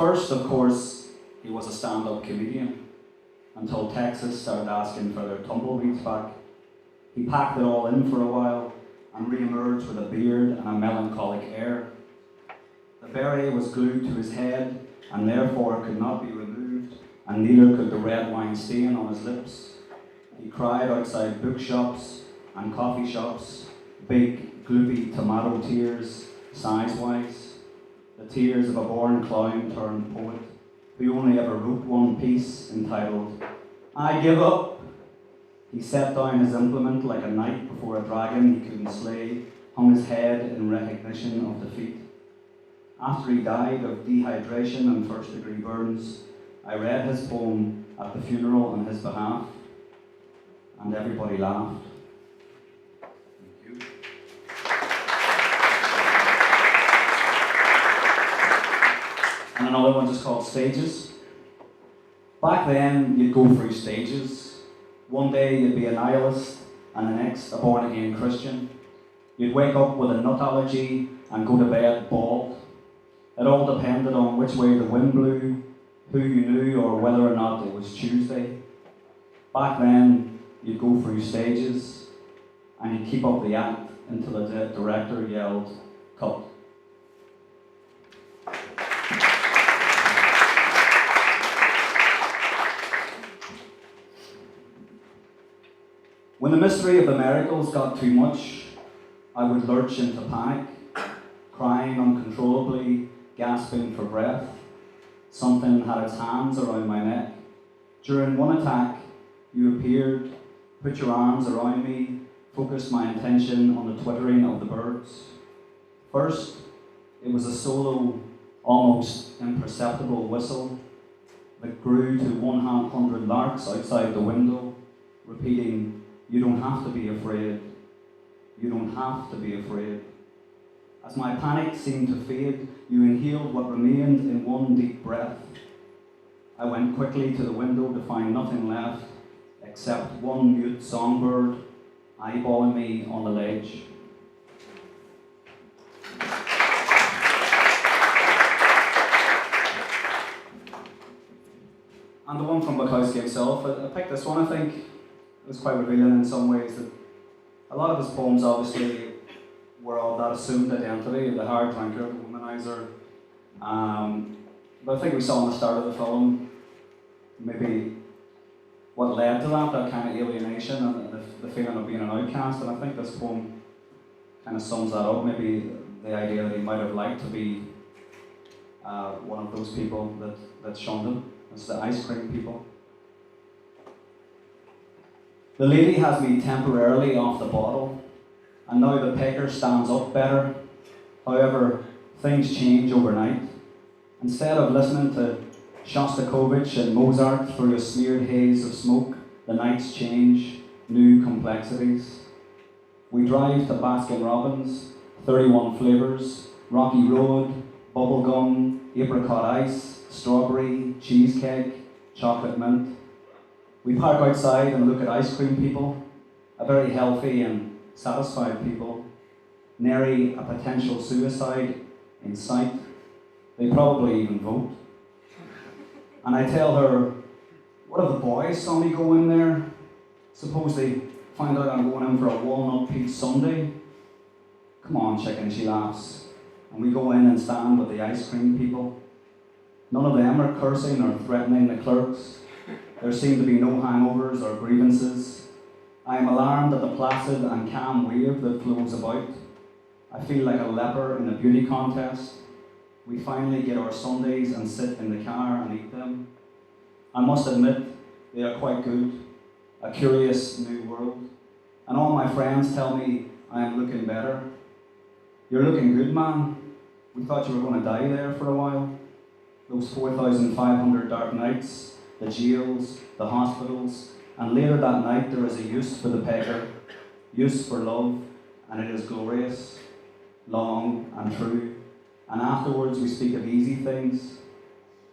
first, of course, he was a stand-up comedian, until Texas started asking for their tumbleweeds back. He packed it all in for a while, and re-emerged with a beard and a melancholic air. The beret was glued to his head, and therefore could not be removed, and neither could the red wine stain on his lips. He cried outside bookshops and coffee shops, big, gloopy tomato tears, size-wise, the tears of a born clown turned poet, who only ever wrote one piece entitled, "I Give Up." He set down his implement like a knight before a dragon he couldn't slay, hung his head in recognition of defeat. After he died of dehydration and first-degree burns, I read his poem at the funeral on his behalf, and everybody laughed. Thank you. And another one just called Stages. Back then, you'd go through stages. One day you'd be a nihilist, and the next a born-again Christian. You'd wake up with a nut allergy and go to bed bald. It all depended on which way the wind blew, who you knew, or whether or not it was Tuesday. Back then, you'd go through stages, and you'd keep up the act until the director yelled, "Cut." When the mystery of the miracles got too much, I would lurch into panic, crying uncontrollably, gasping for breath. Something had its hands around my neck. During one attack, you appeared, put your arms around me, focused my attention on the twittering of the birds. First, it was a solo, almost imperceptible whistle that grew to 100 larks outside the window, repeating, "You don't have to be afraid. You don't have to be afraid." As my panic seemed to fade, you inhaled what remained in one deep breath. I went quickly to the window to find nothing left except one mute songbird eyeballing me on the ledge. And the one from Bukowski himself, I picked this one. I think it was quite revealing in some ways that a lot of his poems obviously were of that assumed identity, the hard drinker, the womanizer. But I think we saw in the start of the film maybe what led to that kind of alienation and the feeling of being an outcast. And I think this poem kind of sums that up, maybe the idea that he might have liked to be one of those people that shunned him. It's the ice cream people. The lady has me temporarily off the bottle, and now the pecker stands up better. However, things change overnight. Instead of listening to Shostakovich and Mozart through a smeared haze of smoke, the nights change, new complexities. We drive to Baskin Robbins, 31 flavours, Rocky Road, bubblegum, apricot ice, strawberry, cheesecake, chocolate mint. We park outside and look at ice cream people, a very healthy and satisfied people, nary a potential suicide in sight. They probably even vote. And I tell her, "What if the boys saw me go in there? Suppose they find out I'm going in for a walnut peach sundae?" "Come on, chicken," she laughs. And we go in and stand with the ice cream people. None of them are cursing or threatening the clerks. There seem to be no hangovers or grievances. I am alarmed at the placid and calm wave that flows about. I feel like a leper in a beauty contest. We finally get our sundaes and sit in the car and eat them. I must admit, they are quite good. A curious new world. And all my friends tell me I am looking better. "You're looking good, man. We thought you were going to die there for a while." Those 4,500 dark nights, the jails, the hospitals, and later that night there is a use for the pecker, use for love, and it is glorious, long and true. And afterwards we speak of easy things,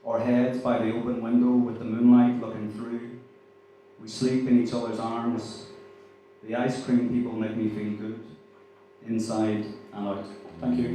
our heads by the open window with the moonlight looking through. We sleep in each other's arms. The ice cream people make me feel good, inside and out. Thank you.